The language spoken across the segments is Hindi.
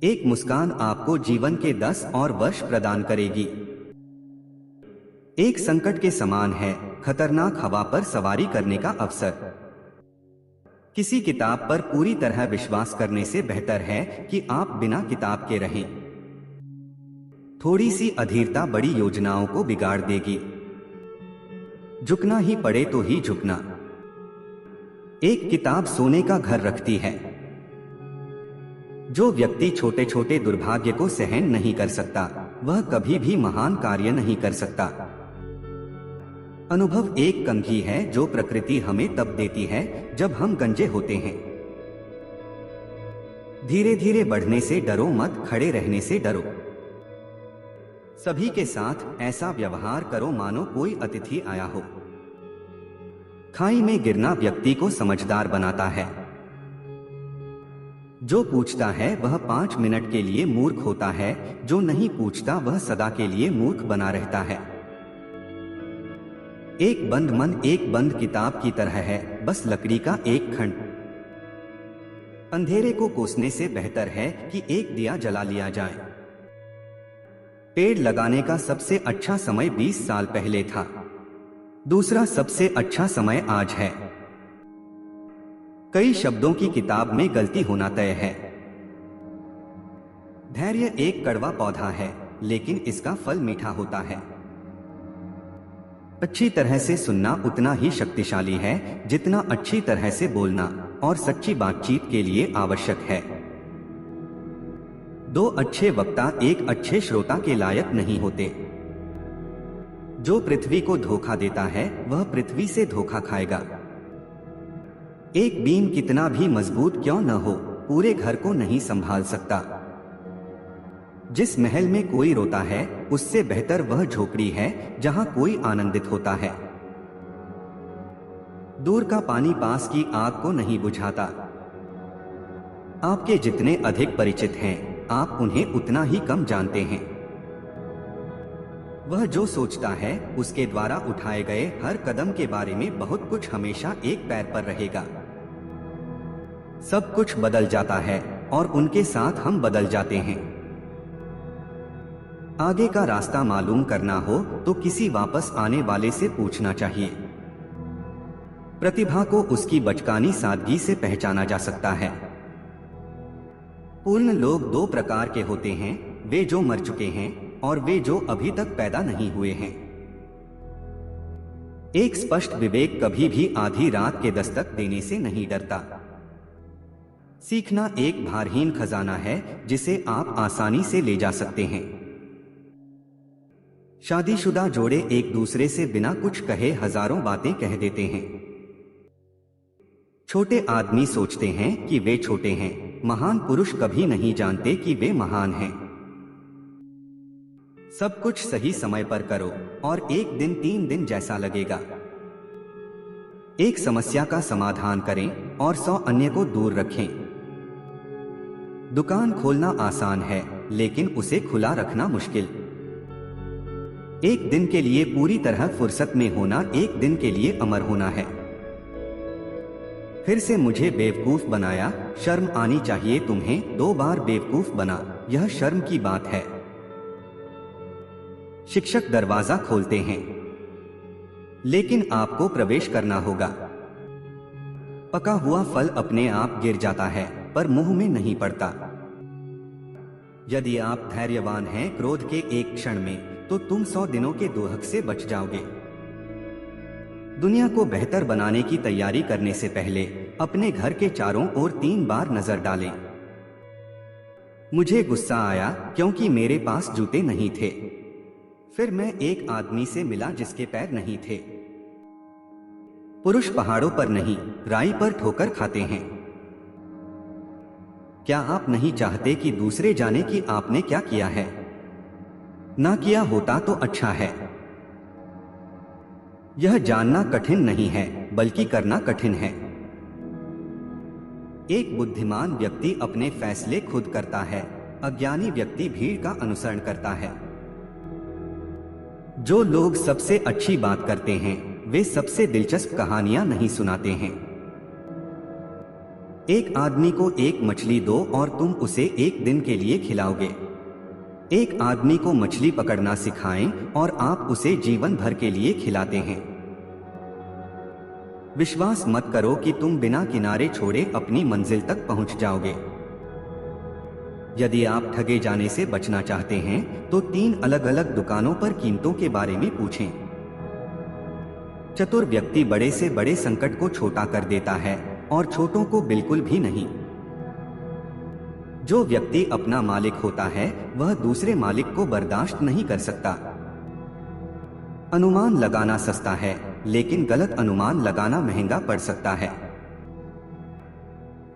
एक मुस्कान आपको जीवन के 10 और वर्ष प्रदान करेगी। एक संकट के समान है, खतरनाक हवा पर सवारी करने का अवसर। किसी किताब पर पूरी तरह विश्वास करने से बेहतर है कि आप बिना किताब के रहें। थोड़ी सी अधीरता बड़ी योजनाओं को बिगाड़ देगी। झुकना ही पड़े तो ही झुकना। एक किताब सोने का घर रखती है। जो व्यक्ति छोटे छोटे दुर्भाग्य को सहन नहीं कर सकता, वह कभी भी महान कार्य नहीं कर सकता। अनुभव एक कंघी है जो प्रकृति हमें तब देती है जब हम गंजे होते हैं। धीरे धीरे बढ़ने से डरो मत, खड़े रहने से डरो। सभी के साथ ऐसा व्यवहार करो मानो कोई अतिथि आया हो। खाई में गिरना व्यक्ति को समझदार बनाता है। जो पूछता है वह 5 मिनट के लिए मूर्ख होता है, जो नहीं पूछता वह सदा के लिए मूर्ख बना रहता है। एक बंद मन एक बंद किताब की तरह है, बस लकड़ी का एक खंड। अंधेरे को कोसने से बेहतर है कि एक दिया जला लिया जाए। पेड़ लगाने का सबसे अच्छा समय 20 साल पहले था। दूसरा सबसे अच्छा समय आज है। कई शब्दों की किताब में गलती होना तय है। धैर्य एक कड़वा पौधा है, लेकिन इसका फल मीठा होता है। अच्छी तरह से सुनना उतना ही शक्तिशाली है जितना अच्छी तरह से बोलना, और सच्ची बातचीत के लिए आवश्यक है। 2 अच्छे वक्ता एक अच्छे श्रोता के लायक नहीं होते। जो पृथ्वी को धोखा देता है वह पृथ्वी से धोखा खाएगा। एक बीम कितना भी मजबूत क्यों न हो, पूरे घर को नहीं संभाल सकता। जिस महल में कोई रोता है उससे बेहतर वह झोपड़ी है जहां कोई आनंदित होता है। दूर का पानी पास की आग को नहीं बुझाता। आपके जितने अधिक परिचित हैं, आप उन्हें उतना ही कम जानते हैं। वह जो सोचता है उसके द्वारा उठाए गए हर कदम के बारे में बहुत कुछ हमेशा एक पैर पर रहेगा। सब कुछ बदल जाता है और उनके साथ हम बदल जाते हैं। आगे का रास्ता मालूम करना हो तो किसी वापस आने वाले से पूछना चाहिए। प्रतिभा को उसकी बचकानी सादगी से पहचाना जा सकता है। पूर्ण लोग 2 प्रकार के होते हैं, वे जो मर चुके हैं और वे जो अभी तक पैदा नहीं हुए हैं। एक स्पष्ट विवेक कभी भी आधी रात के दस्तक देने से नहीं डरता। सीखना एक भारहीन खजाना है जिसे आप आसानी से ले जा सकते हैं। शादीशुदा जोड़े एक दूसरे से बिना कुछ कहे हजारों बातें कह देते हैं। छोटे आदमी सोचते हैं कि वे छोटे हैं, महान पुरुष कभी नहीं जानते कि वे महान हैं। सब कुछ सही समय पर करो और एक दिन 3 दिन जैसा लगेगा। एक समस्या का समाधान करें और 100 अन्य को दूर रखें। दुकान खोलना आसान है, लेकिन उसे खुला रखना मुश्किल। एक दिन के लिए पूरी तरह फुर्सत में होना एक दिन के लिए अमर होना है। फिर से मुझे बेवकूफ बनाया, शर्म आनी चाहिए तुम्हें। 2 बार बेवकूफ बना, यह शर्म की बात है। शिक्षक दरवाजा खोलते हैं, लेकिन आपको प्रवेश करना होगा। पका हुआ फल अपने आप गिर जाता है पर मुंह में नहीं पड़ता। यदि आप धैर्यवान हैं क्रोध के एक क्षण में, तो तुम 100 दिनों के दोहक से बच जाओगे। दुनिया को बेहतर बनाने की तैयारी करने से पहले अपने घर के चारों ओर 3 बार नजर डालें। मुझे गुस्सा आया क्योंकि मेरे पास जूते नहीं थे। फिर मैं एक आदमी से मिला जिसके पैर नहीं थे। पुरुष पहाड़ों पर नहीं, राई पर ठोकर खाते हैं। क्या आप नहीं चाहते कि दूसरे जाने कि आपने क्या किया है? ना किया होता तो अच्छा है। यह जानना कठिन नहीं है, बल्कि करना कठिन है। एक बुद्धिमान व्यक्ति अपने फैसले खुद करता है, अज्ञानी व्यक्ति भीड़ का अनुसरण करता है। जो लोग सबसे अच्छी बात करते हैं वे सबसे दिलचस्प कहानियां नहीं सुनाते हैं। एक आदमी को एक मछली दो और तुम उसे एक दिन के लिए खिलाओगे। एक आदमी को मछली पकड़ना सिखाएं और आप उसे जीवन भर के लिए खिलाते हैं। विश्वास मत करो कि तुम बिना किनारे छोड़े अपनी मंजिल तक पहुंच जाओगे। यदि आप ठगे जाने से बचना चाहते हैं तो 3 अलग अलग दुकानों पर कीमतों के बारे में पूछें। चतुर व्यक्ति बड़े से बड़े संकट को छोटा कर देता है और छोटों को बिल्कुल भी नहीं। जो व्यक्ति अपना मालिक होता है वह दूसरे मालिक को बर्दाश्त नहीं कर सकता। अनुमान लगाना सस्ता है, लेकिन गलत अनुमान लगाना महंगा पड़ सकता है।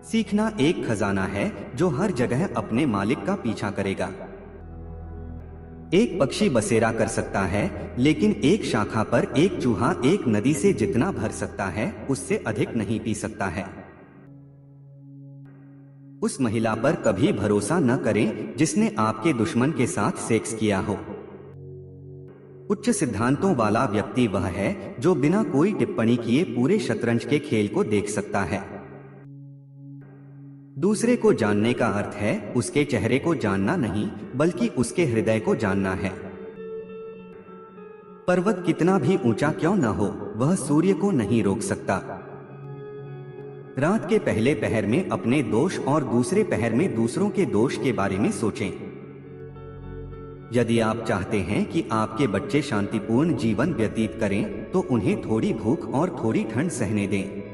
सीखना एक खजाना है जो हर जगह अपने मालिक का पीछा करेगा। एक पक्षी बसेरा कर सकता है, लेकिन एक शाखा पर एक चूहा एक नदी से जितना भर सकता है उससे अधिक नहीं पी सकता है। उस महिला पर कभी भरोसा न करें जिसने आपके दुश्मन के साथ सेक्स किया हो। उच्च सिद्धांतों वाला व्यक्ति वह है जो बिना कोई टिप्पणी किए पूरे शतरंज के खेल को देख सकता है। दूसरे को जानने का अर्थ है उसके चेहरे को जानना नहीं, बल्कि उसके हृदय को जानना है। पर्वत कितना भी ऊंचा क्यों न हो, वह सूर्य को नहीं रोक सकता। रात के पहले पहर में अपने दोष और दूसरे पहर में दूसरों के दोष के बारे में सोचें। यदि आप चाहते हैं कि आपके बच्चे शांतिपूर्ण जीवन व्यतीत करें, तो उन्हें थोड़ी भूख और थोड़ी ठंड सहने दें।